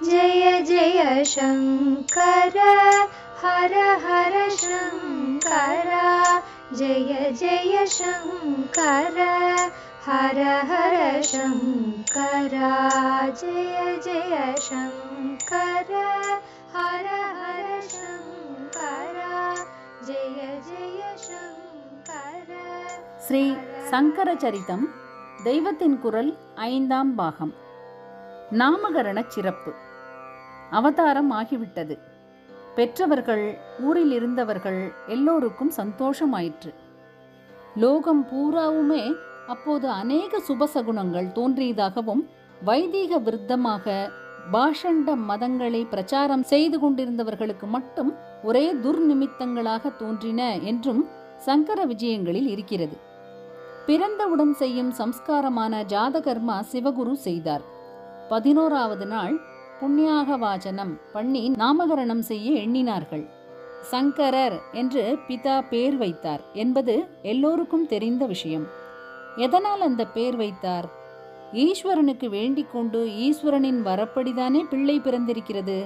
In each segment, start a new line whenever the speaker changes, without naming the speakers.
जय जय शंकर हर हर शंकर जय जय शंकर हर हर शंकर जय जय शंकर हर हर शंकर जय जय शंकर.
ஸ்ரீ சங்கர சரிதம் தெய்வத்தின் குரல் 5ஆம் பாகம். நாமகரண சிறப்பு. அவதாரம் ஆகிவிட்டது. பெற்றவர்கள், ஊரில் இருந்தவர்கள் எல்லோருக்கும் சந்தோஷமாயிற்று. லோகம் பூராவுமே அப்போது அநேக சுபசகுணங்கள் தோன்றியதாகவும், வைதீக விருத்தமாக பாஷண்ட மதங்களை பிரச்சாரம் செய்து கொண்டிருந்தவர்களுக்கு மட்டும் ஒரே துர்நிமித்தங்களாக தோன்றின என்றும் சங்கர விஜயங்களில் இருக்கிறது. பிறந்தவுடன் செய்யும் சம்ஸ்காரமான ஜாதகர்மா சிவகுரு செய்தார். 11வது நாள் புண்ணியாக வாசனம் பண்ணி நாமகரணம் செய்ய எண்ணினார்கள். சங்கரர் என்று பிதா பேர் வைத்தார் என்பது எல்லோருக்கும் தெரிந்த விஷயம். எதனால் அந்த பேர் வைத்தார்? ஈஸ்வரனுக்கு வேண்டிக் கொண்டு ஈஸ்வரனின் வரப்படிதானே பிள்ளை பிறந்திருக்கிறது.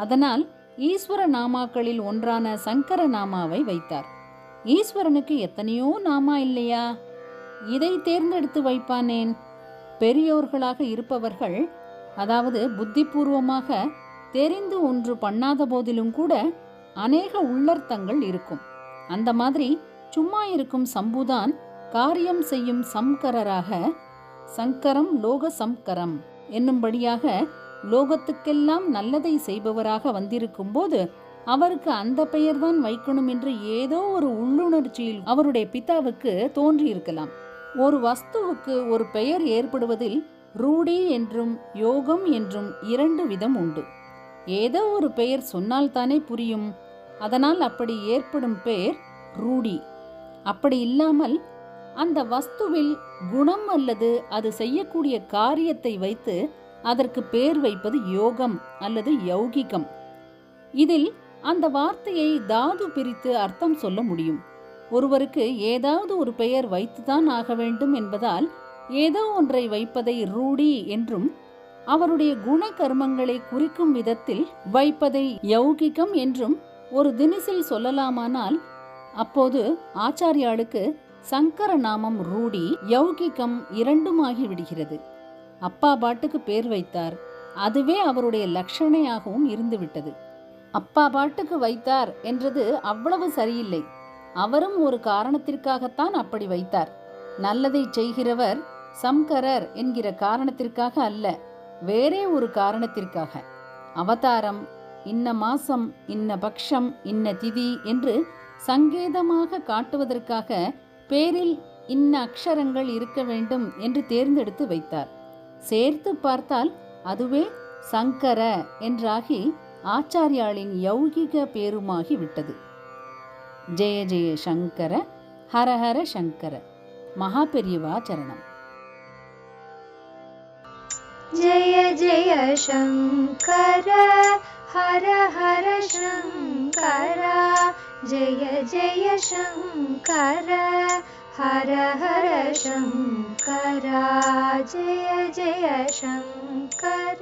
அதனால் ஈஸ்வர நாமாக்களில் ஒன்றான சங்கர நாமாவை வைத்தார். ஈஸ்வரனுக்கு எத்தனையோ நாமா இல்லையா? இதை தேர்ந்தெடுத்து வைப்பானேன்? பெரியோர்களாக இருப்பவர்கள், அதாவது புத்திபூர்வமாக தெரிந்து ஒன்று பண்ணாத போதிலும் கூட அநேக உள்ளர்த்தங்கள் இருக்கும். அந்த மாதிரி சும்மா இருக்கும் சம்புதான் காரியம் செய்யும் சம்கரராக, சங்கரம் லோக சம்கரம் என்னும்படியாக லோகத்துக்கெல்லாம் நல்லதை செய்பவராக வந்திருக்கும் போது அவருக்கு அந்த பெயர்தான் வைக்கணும் என்று ஏதோ ஒரு உள்ளுணர்ச்சியில் அவருடைய பிதாவுக்கு தோன்றியிருக்கலாம். ஒரு வஸ்துவுக்கு ஒரு பெயர் ஏற்படுவதில் ரூடி என்றும் யோகம் என்றும் 2 விதம் உண்டு. ஏதோ ஒரு பெயர் சொன்னால்தானே புரியும். அதனால் அப்படி ஏற்படும் பெயர் ரூடி. அப்படி இல்லாமல் அந்த வஸ்துவில் குணம் அல்லது அது செய்யக்கூடிய காரியத்தை வைத்து அதற்கு பெயர் வைப்பது யோகம் அல்லது யௌகிகம். இதில் அந்த வார்த்தையை தாது பிரித்து அர்த்தம் சொல்ல முடியும். ஒருவருக்கு ஏதாவது ஒரு பெயர் வைத்துதான் ஆக வேண்டும் என்பதால் ஏதோ ஒன்றை வைப்பதை ரூடி என்றும், அவருடைய குண கர்மங்களை குறிக்கும் விதத்தில் வைப்பதை யௌகிகம் என்றும் ஒரு தினசில் சொல்லலாமானால், அப்போது ஆச்சாரியாளுக்கு சங்கர நாமம் ரூடி யௌகிகம் 2 விடுகிறது. அப்பா பாட்டுக்கு பேர் வைத்தார். அதுவே அவருடைய லட்சணையாகவும் இருந்துவிட்டது. அப்பா பாட்டுக்கு வைத்தார் என்றது அவ்வளவு சரியில்லை. அவரும் ஒரு காரணத்திற்காகத்தான் அப்படி வைத்தார். நல்லதை செய்கிறவர் சம்கரர் என்கிற காரணத்திற்காக அல்ல, வேறே ஒரு காரணத்திற்காக. அவதாரம், இன்ன மாசம், இன்ன பக்ஷம், இன்ன திதி என்று சங்கேதமாக காட்டுவதற்காக பேரில் இன்ன அக்ஷரங்கள் இருக்க வேண்டும் என்று தேர்ந்தெடுத்து வைத்தார். சேர்த்து பார்த்தால் அதுவே சங்கர என்றாகி ஆச்சாரியாளின் யௌகிக பேருமாகி விட்டது. ஜெய ஜெய சங்கர ஹர ஹர சங்கர. மகாபெரியவா சரணம்.
जय जय शंकर हर हर शंकर जय जय शंकर हर हर शंकर जय जय शंकर.